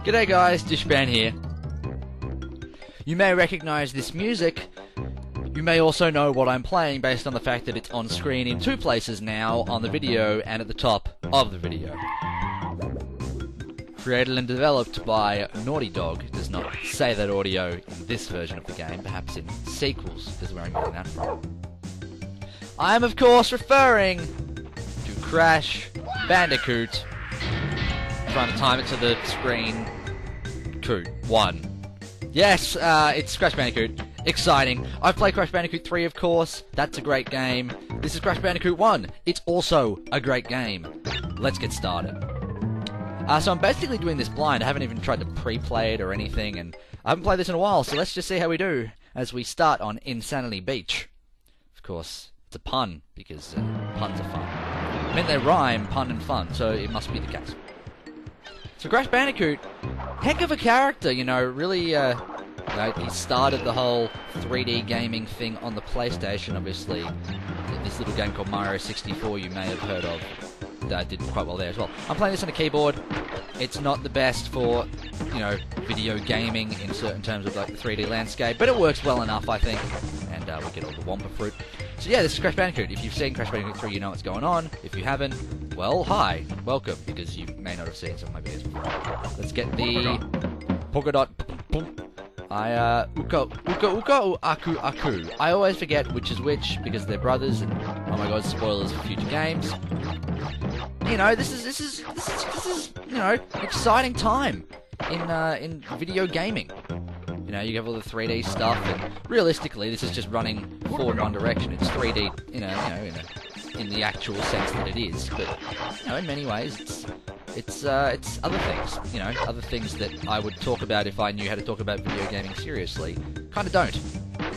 G'day guys, dshban here. You may recognize this music. You may also know what I'm playing based on the fact that it's on screen in two places now, on the video and at the top of the video. Created and developed by Naughty Dog. It does not say that audio in this version of the game, perhaps in sequels is where I'm getting that from. I am of course referring to Crash Bandicoot. Trying to time it to the screen. Coot 1. Yes, it's Crash Bandicoot. Exciting. I've played Crash Bandicoot 3, of course. That's a great game. This is Crash Bandicoot 1. It's also a great game. Let's get started. So I'm basically doing this blind. I haven't even tried to pre-play it or anything, and I haven't played this in a while, so let's just see how we do as we start on Insanity Beach. Of course, it's a pun, because puns are fun. I mean, they rhyme, pun and fun, so it must be the case. So Crash Bandicoot, heck of a character, you know, really, he started the whole 3D gaming thing on the PlayStation, obviously. This little game called Mario 64 you may have heard of. Did quite well there as well. I'm playing this on a keyboard. It's not the best for, you know, video gaming in certain terms of like the 3D landscape, but it works well enough, I think. And we get all the Wampa fruit. So yeah, this is Crash Bandicoot. If you've seen Crash Bandicoot 3, you know what's going on. If you haven't, well, hi, welcome, because you may not have seen some of my videos before. Let's get the polka dot. Uka, aku. I always forget which is which because they're brothers, and oh my god, spoilers for future games. You know, this is you know, exciting time in video gaming. You know, you have all the 3D stuff, and realistically, this is just running forward in one direction. It's 3D, you know, in the actual sense that it is. But you know, in many ways, it's other things. You know, other things that I would talk about if I knew how to talk about video gaming seriously. Kind of don't.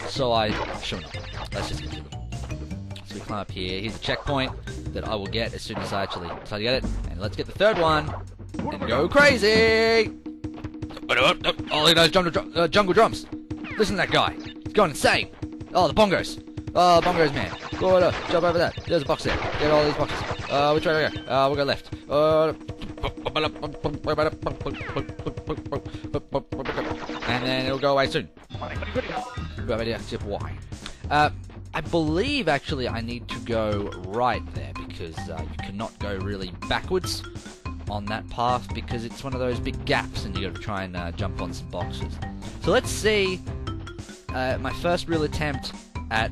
So sure not. Let's just continue. So we climb up here. Here's a checkpoint that I will get as soon as I actually try to get it. And let's get the third one and go crazy. Oh, look at those jungle drums. Listen to that guy. He's going insane. Oh, the bongos. Oh, bongos, man. Go on, jump over that. There's a box there. Get all these boxes. Which way do we go? We'll go left. And then it'll go away soon. Why? I believe, actually, I need to go right there, because you cannot go really backwards on that path, because it's one of those big gaps, and you got to try and jump on some boxes. So let's see my first real attempt at...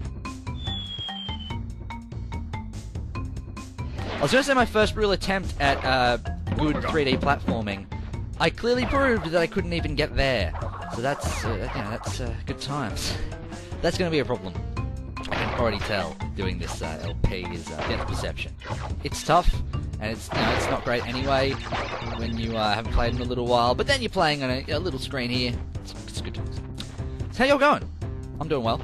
I was going to say my first real attempt at good 3D platforming. I clearly proved that I couldn't even get there. So that's, you know, that's good times. That's going to be a problem. I can already tell doing this LP is depth perception. It's tough, and it's, you know, it's not great anyway when you haven't played in a little while. But then you're playing on a little screen here. It's good times. So how y'all going? I'm doing well.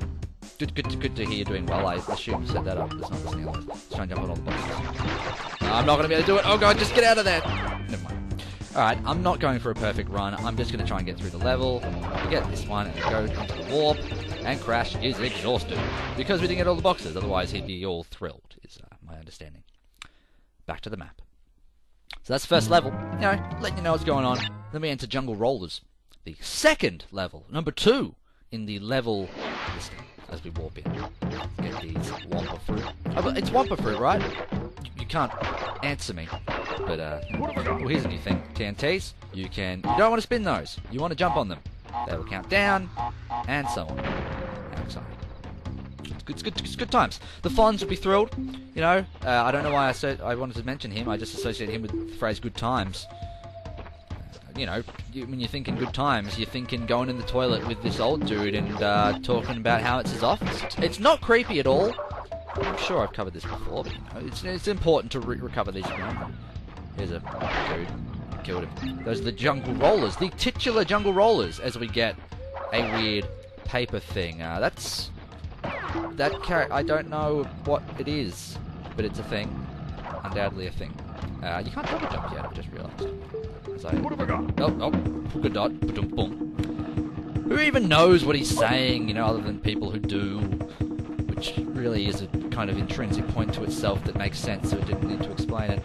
Good to hear you're doing well. I assume you set that up. That's not listening. Let's try and jump on all the boxes. No, I'm not going to be able to do it. Oh god, just get out of there. Never mind. Alright, I'm not going for a perfect run. I'm just going to try and get through the level, get this one, and go into the warp. And Crash is exhausted because we didn't get all the boxes. Otherwise, he'd be all thrilled, is my understanding. Back to the map. So that's the first level. You know, letting you know what's going on. Then we enter Jungle Rollers. The second level, number 2 in the level listing as we warp in. Get these Wampa fruit. Oh, but it's Wampa fruit, right? You can't answer me. But, well, here's a new thing. TNTs, you don't want to spin those. You want to jump on them. They will count down, and so on. How exciting. It's good times. The Fonz would be thrilled. You know, I don't know why I wanted to mention him. I just associate him with the phrase good times. You know, when you're thinking good times, you're thinking going in the toilet with this old dude and talking about how it's his office. It's not creepy at all. I'm sure I've covered this before, but you know, it's important to recover these. You know. Here's a dude. Killed him. Those are the Jungle Rollers, the titular Jungle Rollers, as we get a weird paper thing. That character, I don't know what it is, but it's a thing. Undoubtedly a thing. You can't double jump yet, I've just realised. Polka dot, boom, boom. Who even knows what he's saying, you know, other than people who do, which really is a kind of intrinsic point to itself that makes sense, so it didn't need to explain it.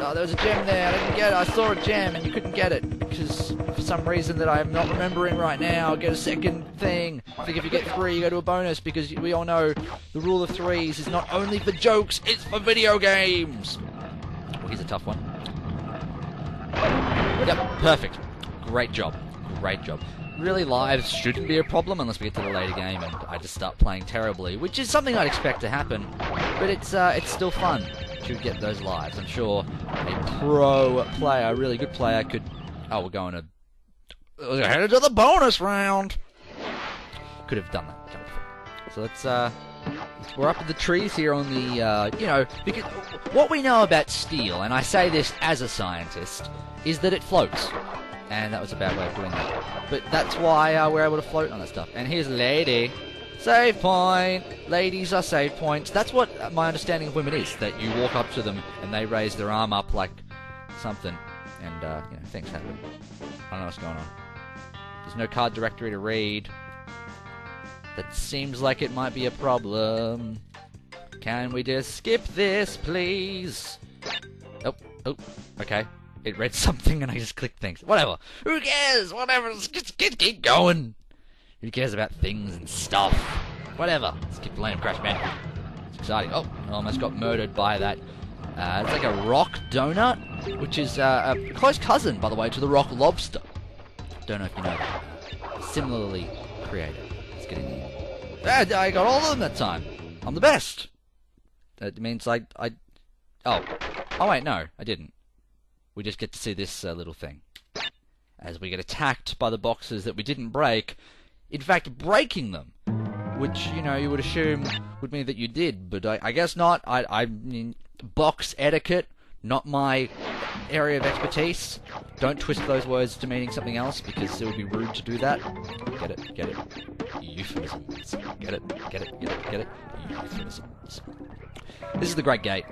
Oh, there was a gem there, I didn't get it, I saw a gem and you couldn't get it, because for some reason that I'm not remembering right now. Get a second thing. I think if you get 3, you go to a bonus, because we all know the rule of 3s is not only for jokes, it's for video games. Oh, here's a tough one. Yep, perfect. Great job. Great job. Really, lives shouldn't be a problem unless we get to the later game and I just start playing terribly, which is something I'd expect to happen. But it's still fun to get those lives. I'm sure a pro player, a really good player, could... Oh, we're headed to the bonus round! Could have done that. So we're up in the trees here on the, you know, because what we know about steel, and I say this as a scientist, is that it floats. And that was a bad way of doing that. But that's why we're able to float on that stuff. And here's a lady. Save point! Ladies are save points. That's what my understanding of women is. That you walk up to them and they raise their arm up like something. And, you know, things happen. I don't know what's going on. There's no card directory to read. That seems like it might be a problem. Can we just skip this, please? Oh, okay. It read something and I just clicked things. Whatever. Who cares? Whatever. Just keep going. Who cares about things and stuff? Whatever. Let's keep playing Crash Bandicoot. It's exciting. Oh, I almost got murdered by that. It's like a rock donut, which is a close cousin, by the way, to the rock lobster. Don't know if you know that. Similarly created. Let's get in here. I got all of them that time. I'm the best. That means Oh wait, no, I didn't. We just get to see this little thing. As we get attacked by the boxes that we didn't break. In fact, breaking them. Which, you know, you would assume would mean that you did. But I guess not. I mean, box etiquette, not my area of expertise. Don't twist those words to meaning something else, because it would be rude to do that. Get it? Get it? Euphemisms. Get it? Get it? Get it? Get it? Euphemisms. This is the Great Gate.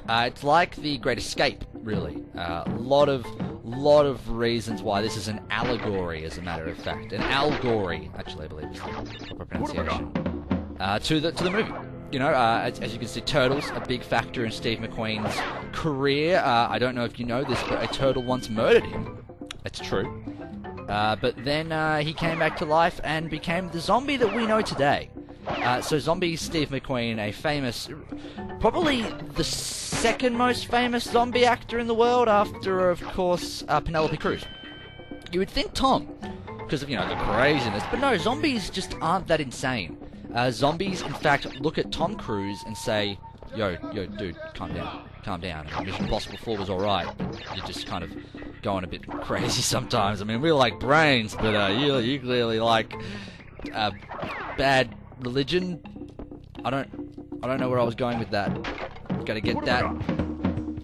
It's like the Great Escape, really. A lot of reasons why this is an allegory, as a matter of fact. An allegory, actually, I believe is the proper pronunciation. To the movie. You know, as you can see, turtles, a big factor in Steve McQueen's career. I don't know if you know this, but a turtle once murdered him. It's true. But then he came back to life and became the zombie that we know today. So Zombie Steve McQueen, a famous, probably the second most famous zombie actor in the world after, of course, Penelope Cruz. You would think Tom, because of, you know, the craziness, but no, zombies just aren't that insane. Zombies, in fact, look at Tom Cruise and say, yo, dude, calm down. Mission Impossible 4 was alright, you're just kind of going a bit crazy sometimes. I mean, we like brains, but you clearly like bad religion. I don't know where I was going with that. Gotta get that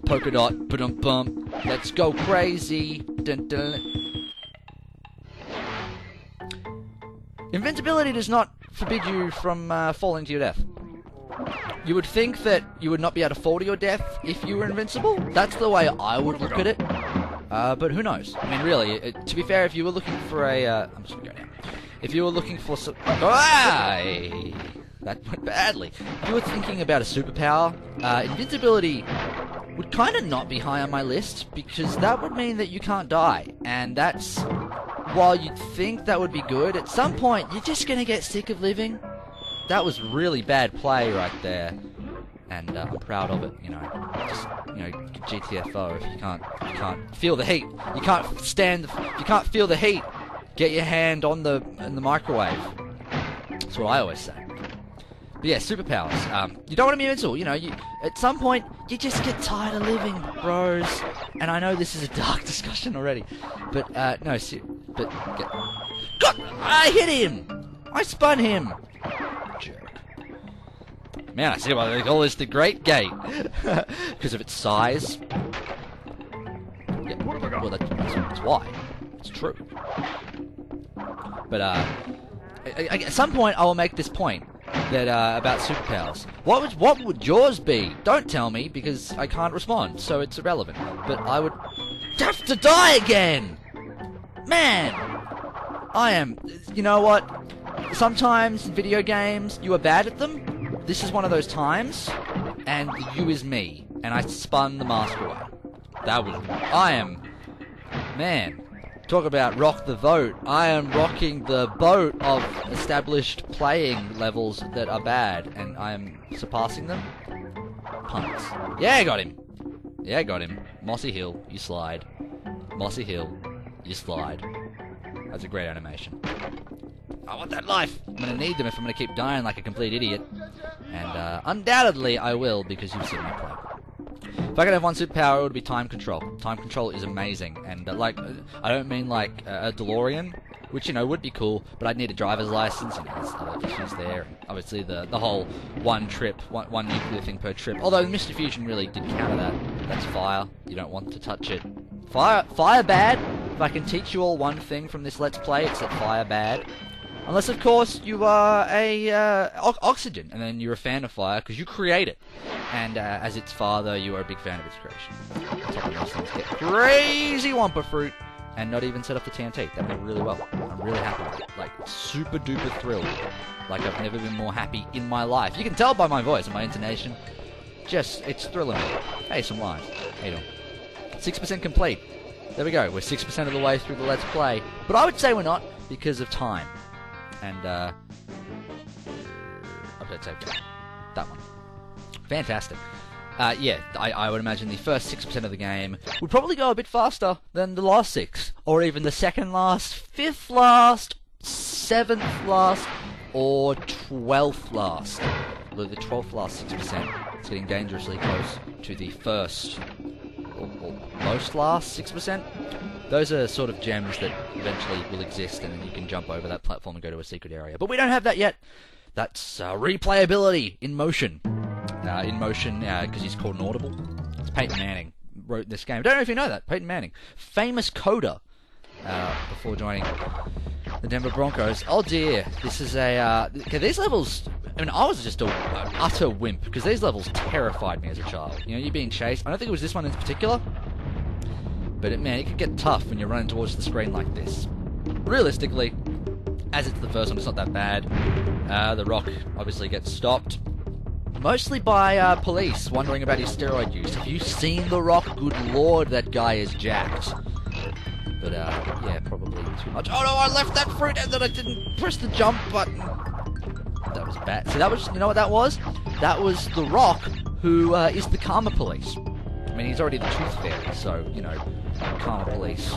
polka dot. Ba-dum-bum. Let's go crazy. Dun, dun. Invincibility does not forbid you from falling to your death. You would think that you would not be able to fall to your death if you were invincible. That's the way I would look at it. But who knows? I mean, really, to be fair, if you were looking for a... I'm just gonna go now. If you were looking for some... That went badly. If you were thinking about a superpower, invincibility would kind of not be high on my list, because that would mean that you can't die. And that's... While you'd think that would be good, at some point, you're just gonna get sick of living. That was really bad play right there. And I'm proud of it, you know. Just, you know, GTFO, if you can't feel the heat. You can't feel the heat. Get your hand in the microwave. That's what I always say. But yeah, superpowers. You don't want to be invincible. You know, at some point you just get tired of living, bros. And I know this is a dark discussion already, but no. God, I hit him. I spun him. Jerk. Man, I see why they call this the Great Gate, because of its size. Yeah, well, that's why. It's true. But at some point I will make this point that about superpowers. What would yours be? Don't tell me, because I can't respond, so it's irrelevant. But I would have to die again. Man, I am. You know what? Sometimes in video games you are bad at them. This is one of those times, and you is me, and I spun the mask away. I am. Man. Talk about rock the vote. I am rocking the boat of established playing levels that are bad, and I am surpassing them. Punts. Yeah, I got him. Yeah, I got him. Mossy Hill, you slide. Mossy Hill, you slide. That's a great animation. I want that life. I'm gonna need them if I'm gonna keep dying like a complete idiot. And undoubtedly I will, because you've seen me play. If I could have one superpower, it would be time control. Time control is amazing, and I don't mean like a DeLorean, which, you know, would be cool, but I'd need a driver's license, and there's other issues there. Obviously, the whole one nuclear thing per trip. Although Mr. Fusion really did counter that. That's fire. You don't want to touch it. Fire bad. If I can teach you all one thing from this Let's Play, it's that fire bad. Unless, of course, you are a oxygen, and then you're a fan of fire because you create it. And as its father, you are a big fan of its creation. On top of those things, get crazy Wumpa Fruit, and not even set up the TNT. That went really well. I'm really happy with it. Like, super duper thrilled. Like, I've never been more happy in my life. You can tell by my voice and my intonation. Just, it's thrilling me. Hey, some lines. Hey, doing? 6% complete. There we go. We're 6% of the way through the Let's Play. But I would say we're not, because of time. And, I'll say that one. Fantastic. Yeah, I would imagine the first 6% of the game would probably go a bit faster than the last 6. Or even the second last, 5th last, 7th last, or 12th last. Although the 12th last 6% is getting dangerously close to the first, or most last 6%. Those are sort of gems that eventually will exist, and then you can jump over that platform and go to a secret area. But we don't have that yet. That's replayability in motion. Because he's called an audible. It's Peyton Manning wrote this game. I don't know if you know that. Peyton Manning. Famous coder. Before joining the Denver Broncos. Oh dear. This is a... okay, these levels... I mean, I was just an utter wimp, because these levels terrified me as a child. You know, you're being chased. I don't think it was this one in particular. But, man, it could get tough when you're running towards the screen like this. Realistically, as it's the first one, it's not that bad. The Rock obviously gets stopped. Mostly by police wondering about his steroid use. Have you seen The Rock? Good lord, that guy is jacked. But, yeah, probably too much. Oh no, I left that fruit and then I didn't press the jump button. That was bad. So that was, you know what that was? That was The Rock, who is the Karma Police. I mean, he's already the Truth Fairy, so, you know, Karma Police,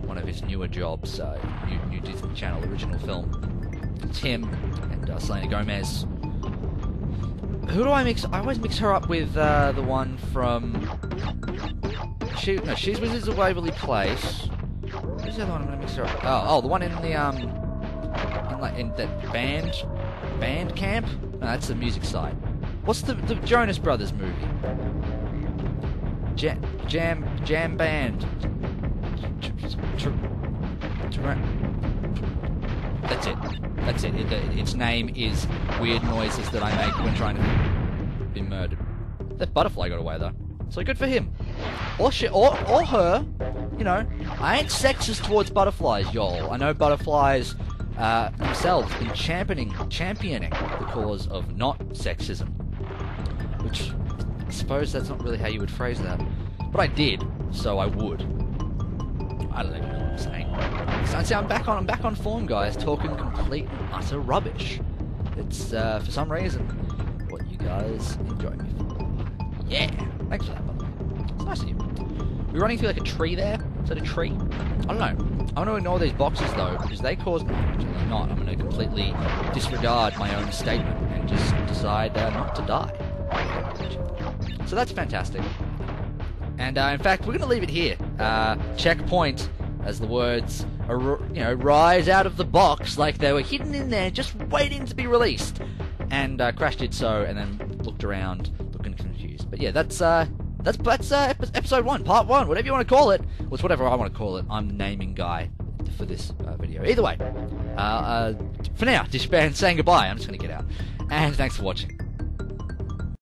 one of his newer jobs, new Disney Channel original film. It's him and Selena Gomez. Who do I mix? I always mix her up with the one from... She's Wizards of Waverly Place. Who's the other one I'm gonna mix her up? Oh, the one in the in that band camp? No, that's the music side. What's the Jonas Brothers movie? Jam band. That's it. Its name is Weird Noises That I Make When Trying to Be Murdered. That butterfly got away though, so good for him. Or her. You know, I ain't sexist towards butterflies, y'all. I know butterflies themselves been championing the cause of not sexism. Which, I suppose that's not really how you would phrase that. But I did, so I would. I don't even know what I'm saying. So I'm back on form, guys, talking complete and utter rubbish. It's, for some reason, what you guys enjoy me for. Yeah! Thanks for that, by the way. It's nice of you. We're running through like a tree there. Is that a tree? I don't know. I want to ignore these boxes, though, because they cause me... Actually, not. I'm going to completely disregard my own statement and just decide not to die. So that's fantastic. And in fact, we're going to leave it here. Checkpoint, as the words, rise out of the box like they were hidden in there, just waiting to be released. And Crash did so, and then looked around, looking confused. But yeah, that's episode 1, part 1, whatever you want to call it. Well, it's whatever I want to call it. I'm the naming guy for this video. Either way, for now, dshban saying goodbye. I'm just going to get out. And thanks for watching.